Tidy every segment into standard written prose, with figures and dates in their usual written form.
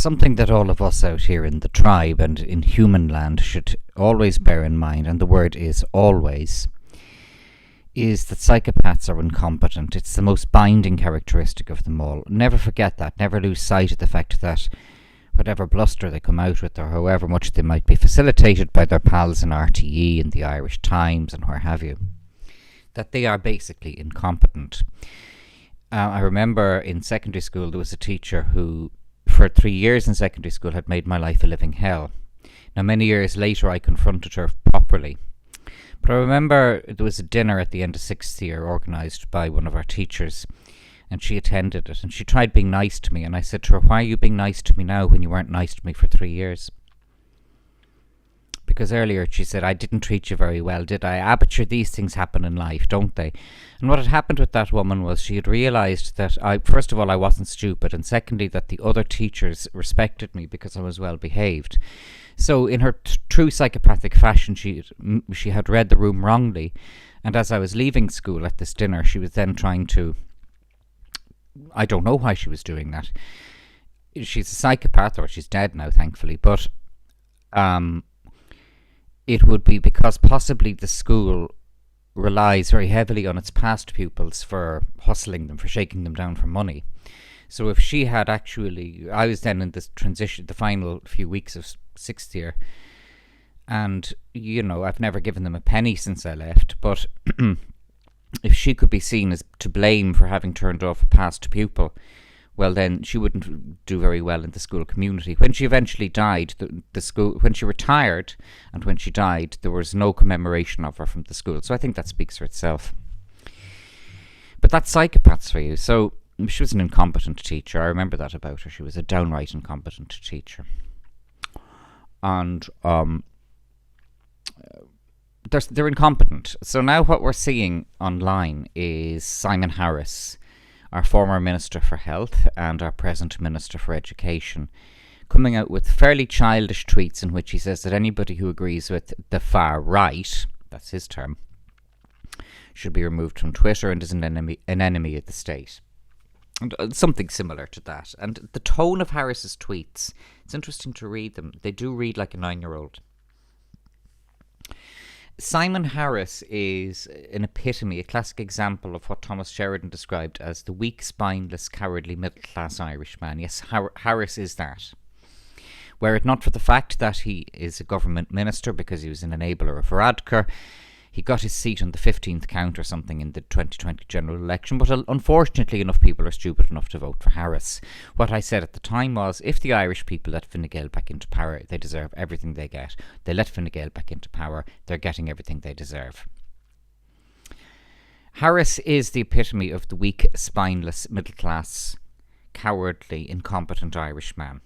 something that all of us out here in the tribe and in human land should always bear in mind, and the word is always, is that psychopaths are incompetent. It's the most binding characteristic of them all. Never forget that. Never lose sight of the fact that whatever bluster they come out with, or however much they might be facilitated by their pals in RTE and the Irish Times and where have you, that they are basically incompetent. I remember in secondary school there was a teacher who, for 3 years in secondary school, had made my life a living hell. Now, many years later, I confronted her properly. But I remember there was a dinner at the end of 6th year organised by one of our teachers, and she attended it, and she tried being nice to me, and I said to her, why are you being nice to me now when you weren't nice to me for 3 years? Because earlier she said, I didn't treat you very well, did I? But sure, these things happen in life, don't they? And what had happened with that woman was she had realised that first of all, I wasn't stupid, and secondly, that the other teachers respected me because I was well behaved. So in her true psychopathic fashion, she had read the room wrongly, and as I was leaving school at this dinner, she was then trying to, I don't know why she was doing that. She's a psychopath, or she's dead now, thankfully, but it would be because possibly the school relies very heavily on its past pupils for hustling them, for shaking them down for money. So if she had actually, I was then in this transition, the final few weeks of 6th year, and, you know, I've never given them a penny since I left, but if she could be seen as to blame for having turned off a past pupil, well, then she wouldn't do very well in the school community. When she eventually died, the school, when she retired and when she died, there was no commemoration of her from the school. So I think that speaks for itself. But that's psychopaths for you. So she was an incompetent teacher. I remember that about her. She was a downright incompetent teacher. And they're incompetent. So now what we're seeing online is Simon Harris, our former Minister for Health and our present Minister for Education, coming out with fairly childish tweets in which he says that anybody who agrees with the far right, that's his term, should be removed from Twitter and is an enemy of the state. And something similar to that. And the tone of Harris's tweets, it's interesting to read them. They do read like a 9-year-old. Simon Harris is an epitome, a classic example of what Thomas Sheridan described as the weak, spineless, cowardly, middle-class Irishman. Yes, Harris is that. Were it not for the fact that he is a government minister because he was an enabler of Varadkar, he got his seat on the 15th count or something in the 2020 general election, but unfortunately enough people are stupid enough to vote for Harris. What I said at the time was, if the Irish people let Fine Gael back into power, they deserve everything they get. They let Fine Gael back into power, they're getting everything they deserve. Harris is the epitome of the weak, spineless, middle-class, cowardly, incompetent Irishman.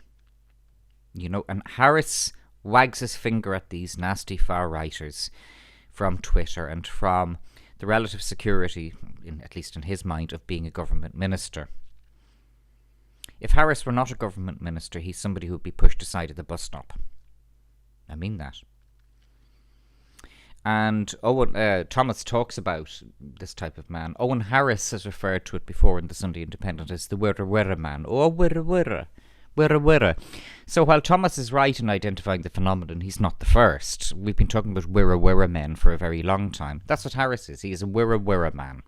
You know, and Harris wags his finger at these nasty far-righters from Twitter and from the relative security, at least in his mind, of being a government minister. If Harris were not a government minister, he's somebody who would be pushed aside at the bus stop. I mean that. And Thomas talks about this type of man. Owen Harris has referred to it before in the Sunday Independent as the Wirra man. Oh, Wirra. So while Thomas is right in identifying the phenomenon, he's not the first. We've been talking about Wirra men for a very long time. That's what Harris is. He is a Wirra man.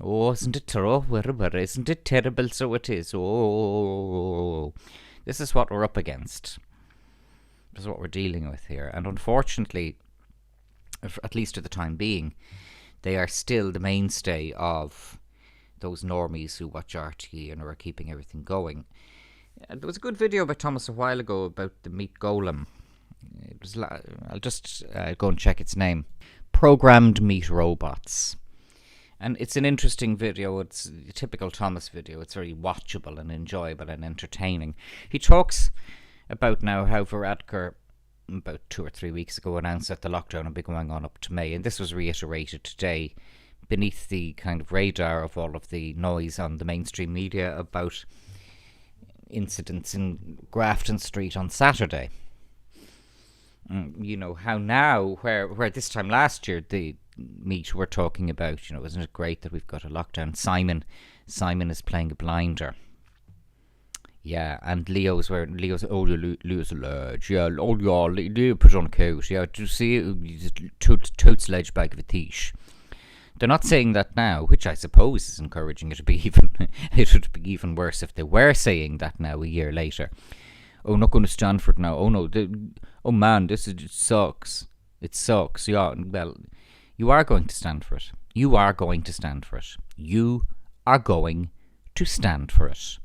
Oh, isn't it terrible? Wirra, isn't it terrible? So it is. Oh, this is what we're up against. This is what we're dealing with here. And unfortunately, at least for the time being, they are still the mainstay of those normies who watch RTE and are keeping everything going. There was a good video by Thomas a while ago about the meat golem. I'll just go and check its name. Programmed meat robots. And it's an interesting video. It's a typical Thomas video. It's very watchable and enjoyable and entertaining. He talks about now how Varadkar, about 2 or 3 weeks ago, announced that the lockdown will be going on up to May. And this was reiterated today beneath the kind of radar of all of the noise on the mainstream media about incidents in Grafton Street on Saturday. You know, how now, where this time last year the meet were talking about, you know, isn't it great that we've got a lockdown? Simon is playing a blinder. Yeah, and Leo's Leo's a lodge. Yeah, oh yeah, Leo put on a coat. Yeah, do you see it? Totes ledge bag of a tish. They're not saying that now, which I suppose is encouraging it to be even. It would be even worse if they were saying that now a year later. Oh, not going to stand for it now. Oh no, oh man, it sucks. It sucks. Yeah, well, you are going to stand for it. You are going to stand for it. You are going to stand for it.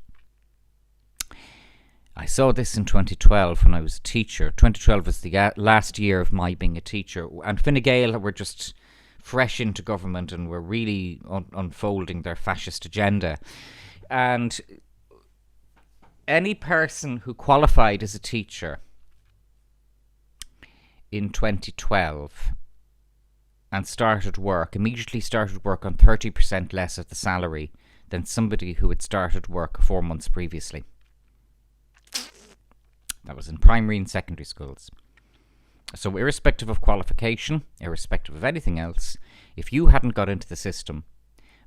I saw this in 2012 when I was a teacher. 2012 was the last year of my being a teacher, and Fine Gael were just fresh into government and were really unfolding their fascist agenda. And any person who qualified as a teacher in 2012 and immediately started work on 30% less of the salary than somebody who had started work 4 months previously. That was in primary and secondary schools. So irrespective of qualification, irrespective of anything else, if you hadn't got into the system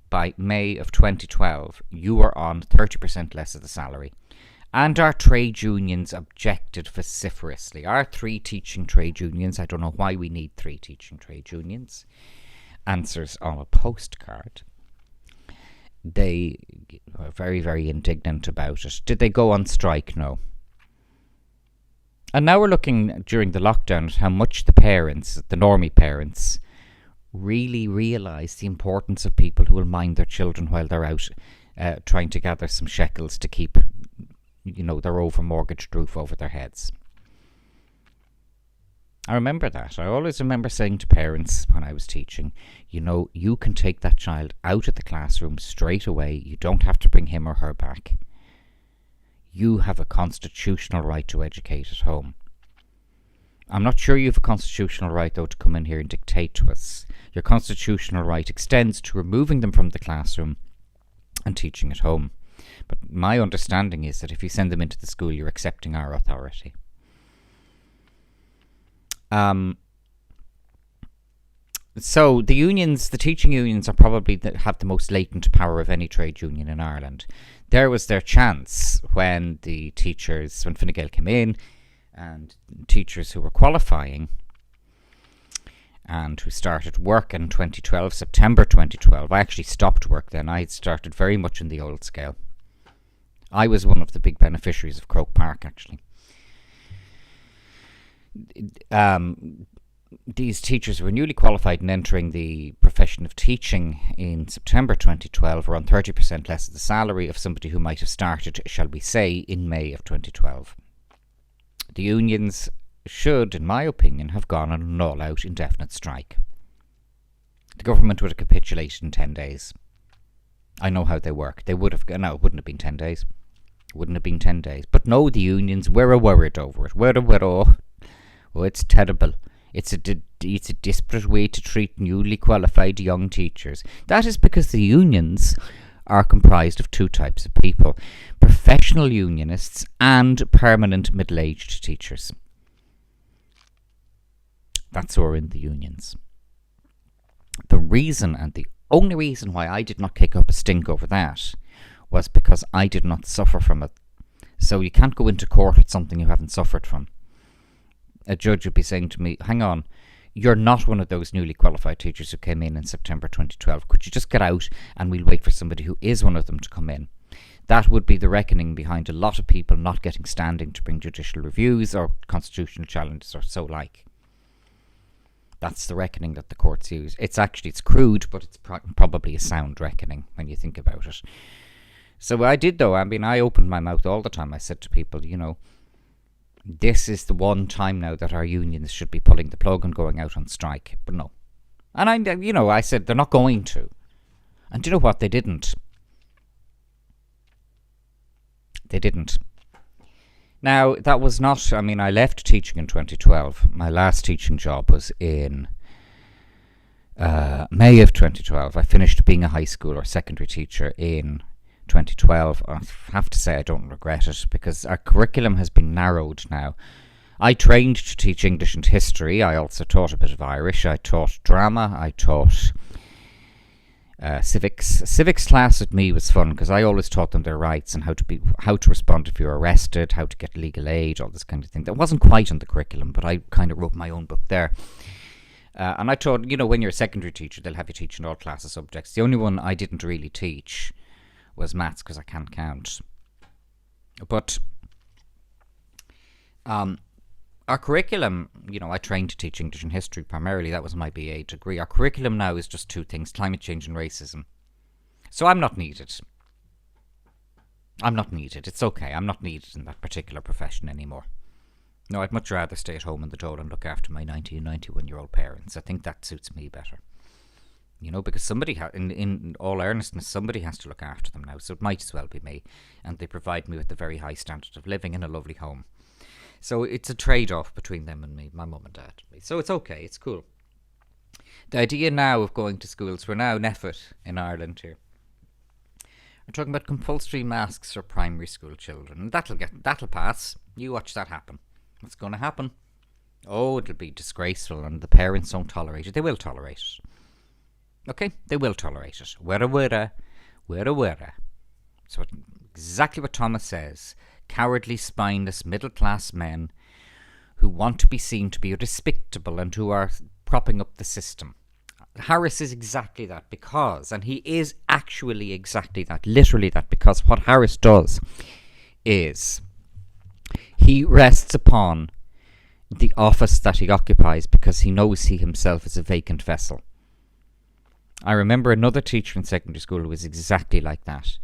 by May of 2012, you were on 30% less of the salary. And our trade unions objected vociferously. Our 3 teaching trade unions, I don't know why we need 3 teaching trade unions, answers on a postcard. They were very, very indignant about it. Did they go on strike? No. And now we're looking during the lockdown at how much the parents, the normie parents, really realise the importance of people who will mind their children while they're out trying to gather some shekels to keep, their over-mortgaged roof over their heads. I remember that. I always remember saying to parents when I was teaching, you can take that child out of the classroom straight away. You don't have to bring him or her back. You have a constitutional right to educate at home. I'm not sure you have a constitutional right, though, to come in here and dictate to us. Your constitutional right extends to removing them from the classroom and teaching at home. But my understanding is that if you send them into the school, you're accepting our authority. So the teaching unions are probably have the most latent power of any trade union in Ireland. There was their chance when Fine Gael came in, and teachers who were qualifying and who started work in 2012, September 2012. I actually stopped work then. I had started very much in the old scale. I was one of the big beneficiaries of Croke Park, actually. These teachers were newly qualified and entering the profession of teaching in September 2012 were on 30% less of the salary of somebody who might have started, shall we say, in May of 2012. The unions should, in my opinion, have gone on an all-out indefinite strike. The government would have capitulated in 10 days. I know how they work. They would have... No, it wouldn't have been 10 days. It wouldn't have been 10 days. But no, the unions were worried over it. Oh, it's terrible. It's a disparate way to treat newly qualified young teachers. That is because the unions are comprised of 2 types of people: professional unionists and permanent middle-aged teachers. That's who are in the unions. The reason, and the only reason why I did not kick up a stink over that, was because I did not suffer from it. So you can't go into court with something you haven't suffered from. A judge would be saying to me, hang on, you're not one of those newly qualified teachers who came in September 2012. Could you just get out and we'll wait for somebody who is one of them to come in? That would be the reckoning behind a lot of people not getting standing to bring judicial reviews or constitutional challenges or so like. That's the reckoning that the courts use. It's crude, but it's probably a sound reckoning when you think about it. So I did, though. I opened my mouth all the time. I said to people, this is the one time now that our unions should be pulling the plug and going out on strike. But no. And I said they're not going to. And do you know what? They didn't. They didn't. Now, that was not... I left teaching in 2012. My last teaching job was in May of 2012. I finished being a high school or secondary teacher in 2012. I have to say I don't regret it because our curriculum has been narrowed now. I trained to teach English and history. I also taught a bit of Irish. I taught drama. I taught Civics class with me was fun because I always taught them their rights and how to respond if you're arrested, how to get legal aid, all this kind of thing. That wasn't quite on the curriculum, but I kind of wrote my own book there. And I taught, when you're a secondary teacher, they'll have you teaching all class of subjects. The only one I didn't really teach was maths because I can't count. But our curriculum, I trained to teach English and history primarily. That was my BA degree. Our curriculum now is just two things: climate change and racism. So I'm not needed. It's okay. I'm not needed in that particular profession anymore. No, I'd much rather stay at home in the dole and look after my 90 and 91-year-old parents. I think that suits me better. Because somebody, in all earnestness, somebody has to look after them now. So it might as well be me. And they provide me with a very high standard of living in a lovely home. So it's a trade-off between them and me, my mum and dad. So it's okay, it's cool. The idea now of going to schools, we're now NEFIT in Ireland here. We're talking about compulsory masks for primary school children. That'll pass. You watch that happen. What's going to happen? Oh, it'll be disgraceful and the parents don't tolerate it. They will tolerate it. Okay? They will tolerate it. Wirra. So exactly what Thomas says. Cowardly, spineless, middle-class men who want to be seen to be respectable and who are propping up the system. Harris is exactly that and he is actually exactly that, literally that, because what Harris does is he rests upon the office that he occupies because he knows he himself is a vacant vessel. I remember another teacher in secondary school who was exactly like that.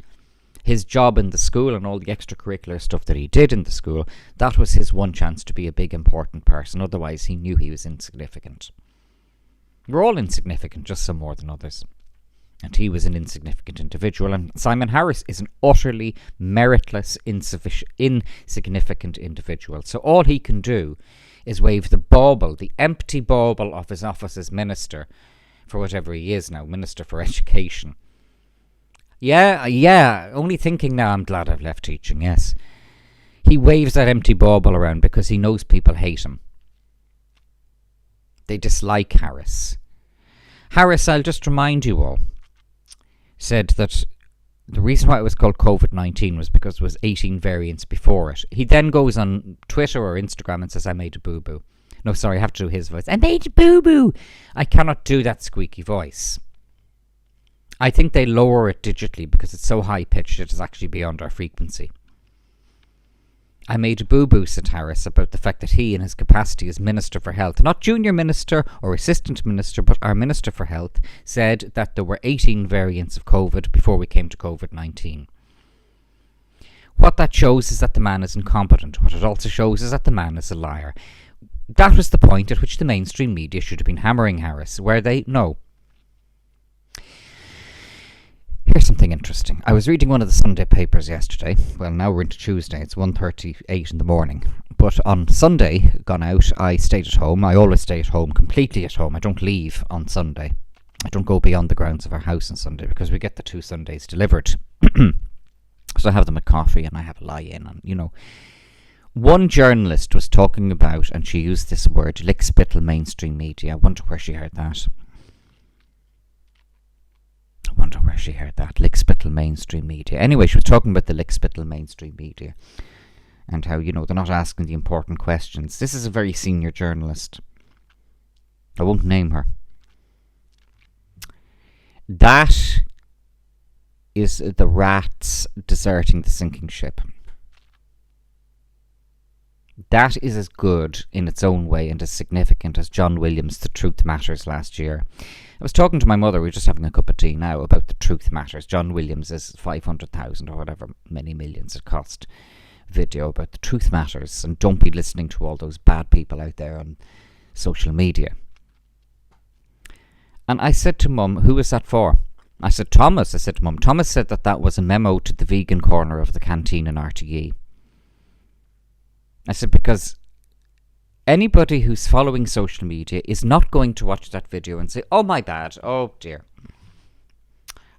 His job in the school and all the extracurricular stuff that he did in the school, that was his one chance to be a big important person. Otherwise, he knew he was insignificant. We're all insignificant, just some more than others. And he was an insignificant individual. And Simon Harris is an utterly meritless, insignificant individual. So all he can do is wave the bauble, the empty bauble of his office as minister, for whatever he is now, Minister for Education. Yeah, only thinking now I'm glad I've left teaching, yes. He waves that empty bauble around because he knows people hate him. They dislike Harris. Harris, I'll just remind you all, said that the reason why it was called COVID-19 was because there was 18 variants before it. He then goes on Twitter or Instagram and says, I made a boo-boo. No, sorry, I have to do his voice. I made a boo-boo. I cannot do that squeaky voice. I think they lower it digitally because it's so high-pitched it is actually beyond our frequency. I made a boo-boo, said Harris, about the fact that he, in his capacity as Minister for Health, not Junior Minister or Assistant Minister, but our Minister for Health, said that there were 18 variants of COVID before we came to COVID-19. What that shows is that the man is incompetent. What it also shows is that the man is a liar. That was the point at which the mainstream media should have been hammering Harris, were they? No. Here's something interesting. I was reading one of the Sunday papers yesterday. Well, now we're into Tuesday. It's 1:38 in the morning. But on Sunday, gone out, I stayed at home. I always stay at home, completely at home. I don't leave on Sunday. I don't go beyond the grounds of our house on Sunday because we get the 2 Sundays delivered. So I have them at coffee and I have a lie-in. And, one journalist was talking about, and she used this word, lickspittle mainstream media. I wonder where she heard that. Lickspittle mainstream media. Anyway, she was talking about the lickspittle mainstream media and how, they're not asking the important questions. This is a very senior journalist. I won't name her. That is the rats deserting the sinking ship. That is as good in its own way and as significant as John Williams' The Truth Matters last year. I was talking to my mother, we were just having a cup of tea now, about The Truth Matters. John Williams is 500,000 or whatever many millions it cost video about The Truth Matters, and don't be listening to all those bad people out there on social media. And I said to Mum, who is that for? I said to Mum, Thomas said that was a memo to the vegan corner of the canteen in RTE. I said, because anybody who's following social media is not going to watch that video and say, oh, my bad, oh, dear.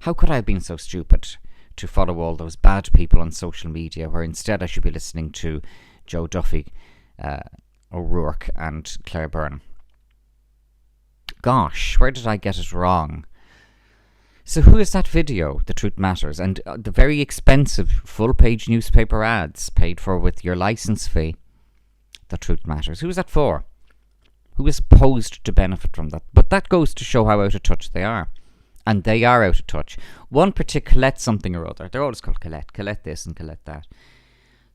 How could I have been so stupid to follow all those bad people on social media, where instead I should be listening to Joe Duffy, O'Rourke and Claire Byrne? Gosh, where did I get it wrong? So who is that video, The Truth Matters, and the very expensive full-page newspaper ads paid for with your license fee, The Truth Matters? Who is that for? Who is supposed to benefit from that? But that goes to show how out of touch they are. And they are out of touch. One particular Colette something or other. They're always called Colette. Colette this and Colette that.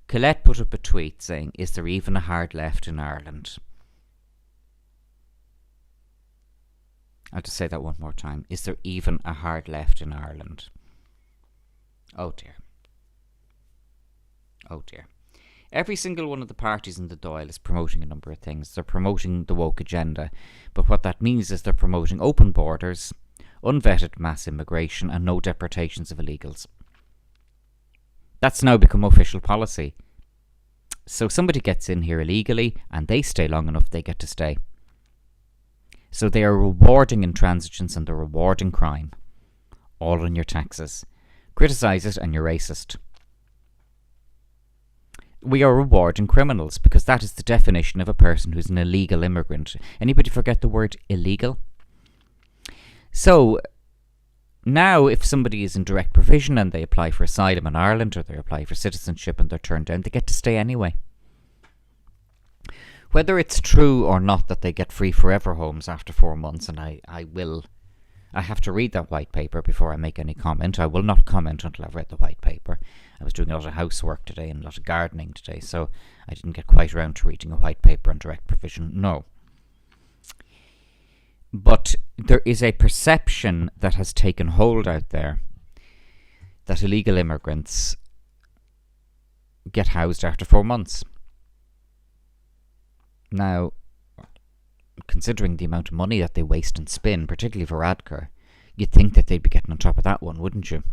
Colette put up a tweet saying, "Is there even a hard left in Ireland?" I'll just say that one more time. Is there even a hard left in Ireland? Oh dear. Oh dear. Every single one of the parties in the Dáil is promoting a number of things. They're promoting the woke agenda. But what that means is they're promoting open borders, unvetted mass immigration, and no deportations of illegals. That's now become official policy. So somebody gets in here illegally and they stay long enough, they get to stay. So they are rewarding intransigence and they're rewarding crime. All on your taxes. Criticise it and you're racist. We are rewarding criminals because that is the definition of a person who's an illegal immigrant. Anybody forget the word illegal? So now if somebody is in direct provision and they apply for asylum in Ireland or they apply for citizenship and they're turned down, they get to stay anyway. Whether it's true or not that they get free forever homes after 4 months, and I have to read that white paper before I make any comment. I will not comment until I've read the white paper. I was doing a lot of housework today and a lot of gardening today, so I didn't get quite around to reading a white paper on direct provision. No. But there is a perception that has taken hold out there that illegal immigrants get housed after 4 months. Now, considering the amount of money that they waste and spin, particularly for Radker, you'd think that they'd be getting on top of that one, wouldn't you?